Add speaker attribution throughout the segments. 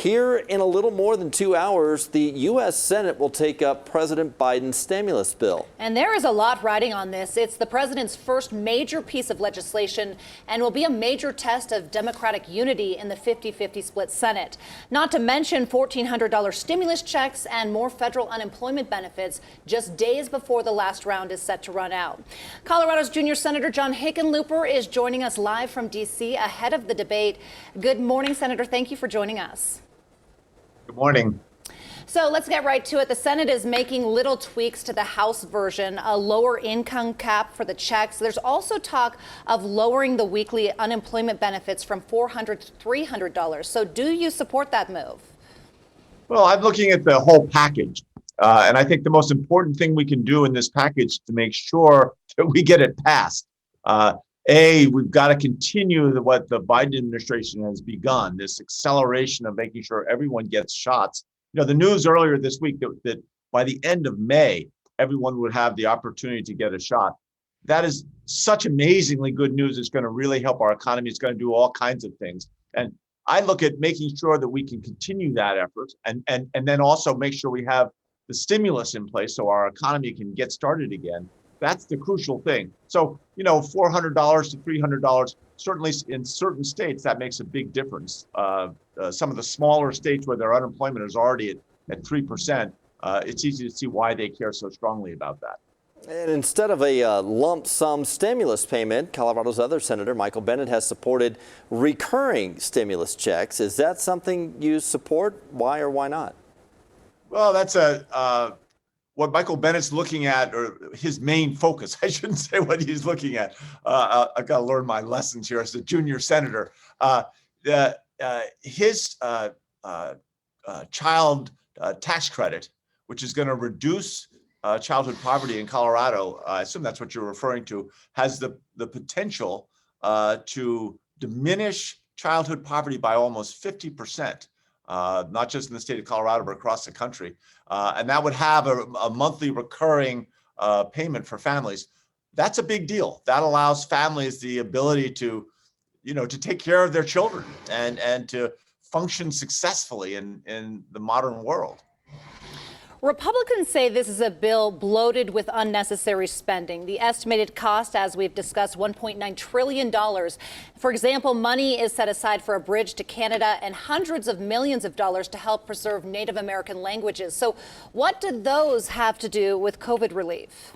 Speaker 1: Here in a little more than 2 hours, the U.S. Senate will take up President Biden's stimulus bill.
Speaker 2: And there is a lot riding on this. It's the president's first major piece of legislation and will be a major test of Democratic unity in the 50-50 split Senate. Not to mention $1,400 stimulus checks and more federal unemployment benefits just days before the last round is set to run out. Colorado's junior Senator John Hickenlooper is joining us live from D.C. ahead of the debate. Good morning, Senator. Thank you for joining us.
Speaker 3: Good morning.
Speaker 2: So let's get right to it. The Senate is making little tweaks to the House version, a lower income cap for the checks. There's also talk of lowering the weekly unemployment benefits from $400 to $300. So do you support that move?
Speaker 3: Well, I'm looking at the whole package. And I think the most important thing we can do in this package to make sure that we get it passed. We've got to continue what the Biden administration has begun, this acceleration of making sure everyone gets shots. You know, the news earlier this week that by the end of May, everyone would have the opportunity to get a shot. That is such amazingly good news. It's going to really help our economy. It's going to do all kinds of things. And I look at making sure that we can continue that effort and then also make sure we have the stimulus in place so our economy can get started again. That's the crucial thing. So, you know, $400 to $300, certainly in certain states, that makes a big difference. Some of the smaller states where their unemployment is already at 3%, it's easy to see why they care so strongly about that.
Speaker 1: And instead of a lump sum stimulus payment, Colorado's other senator, Michael Bennet, has supported recurring stimulus checks. Is that something you support? Why or why not?
Speaker 3: Well, that's what Michael Bennett's looking at, or his main focus. I shouldn't say what he's looking at. I've got to learn my lessons here as a junior senator. His child tax credit, which is going to reduce childhood poverty in Colorado, I assume that's what you're referring to, has the potential to diminish childhood poverty by almost 50%. Not just in the state of Colorado, but across the country. And that would have a monthly recurring payment for families. That's a big deal. That allows families the ability to, to take care of their children and to function successfully in the modern world.
Speaker 2: Republicans say this is a bill bloated with unnecessary spending. The estimated cost, as we've discussed, $1.9 trillion. For example, money is set aside for a bridge to Canada and hundreds of millions of dollars to help preserve Native American languages. So what do those have to do with COVID relief?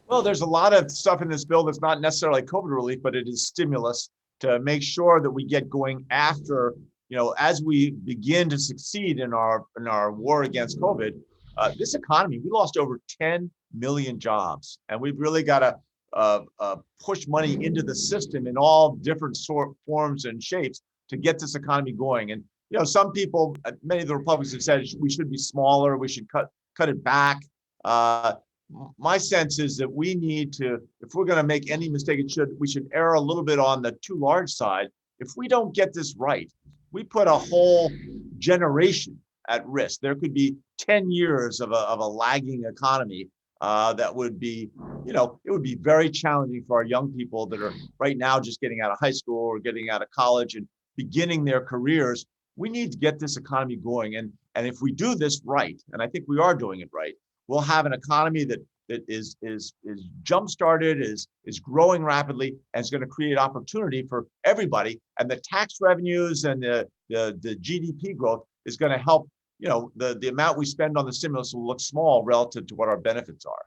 Speaker 3: Well, there's a lot of stuff in this bill that's not necessarily COVID relief, but it is stimulus to make sure that we get going after, as we begin to succeed in our war against COVID. This economy, we lost over 10 million jobs, and we've really got to push money into the system in all different forms and shapes to get this economy going. And some people, many of the Republicans have said we should be smaller, we should cut it back. My sense is that we need to, if we're going to make any mistake, we should err a little bit on the too large side. If we don't get this right, we put a whole generation at risk. There could be 10 years of a lagging economy that would be, it would be very challenging for our young people that are right now just getting out of high school or getting out of college and beginning their careers. We need to get this economy going. And if we do this right, and I think we are doing it right, we'll have an economy that is jump-started, is growing rapidly, and is going to create opportunity for everybody. And the tax revenues and the GDP growth is going to help. The amount we spend on the stimulus will look small relative to what our benefits are.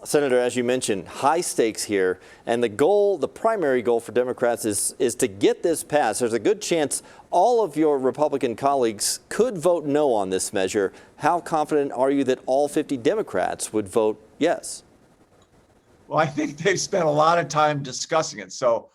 Speaker 1: Senator, as you mentioned, high stakes here, and the primary goal for Democrats is to get this passed. There's a good chance all of your Republican colleagues could vote no on this measure. How confident are you that all 50 Democrats would vote yes?
Speaker 3: Well, I think they've spent a lot of time discussing it. So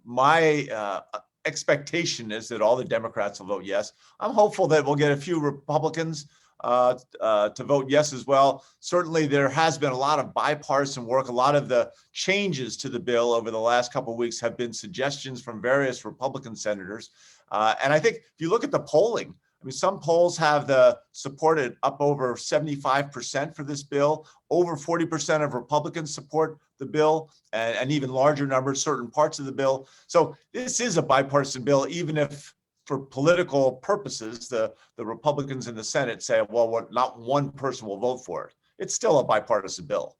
Speaker 3: my expectation is that all the Democrats will vote yes. I'm hopeful that we'll get a few Republicans to vote yes as well. Certainly, there has been a lot of bipartisan work. A lot of the changes to the bill over the last couple of weeks have been suggestions from various Republican senators. And I think if you look at the polling, I mean, some polls have the supported up over 75% for this bill. Over 40% of Republicans support the bill, and even larger numbers, certain parts of the bill. So this is a bipartisan bill, even if for political purposes, the Republicans in the Senate say, well, not one person will vote for it. It's still a bipartisan bill.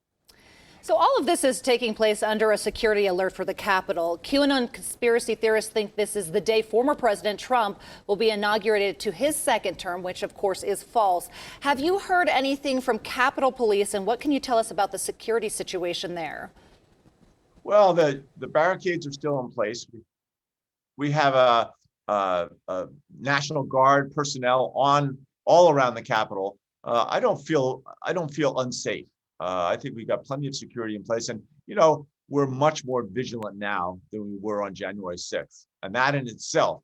Speaker 2: So all of this is taking place under a security alert for the Capitol. QAnon conspiracy theorists think this is the day former President Trump will be inaugurated to his second term, which of course is false. Have you heard anything from Capitol Police, and what can you tell us about the security situation there?
Speaker 3: Well, the barricades are still in place. We have a National Guard personnel on all around the Capitol. I don't feel unsafe. I think we've got plenty of security in place, and we're much more vigilant now than we were on January 6th, and that in itself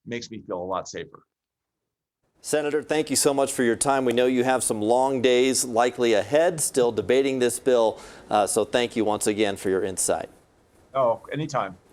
Speaker 3: makes me feel a lot safer.
Speaker 1: Senator, thank you so much for your time. We know you have some long days likely ahead, still debating this bill, so thank you once again for your insight.
Speaker 3: Oh, anytime.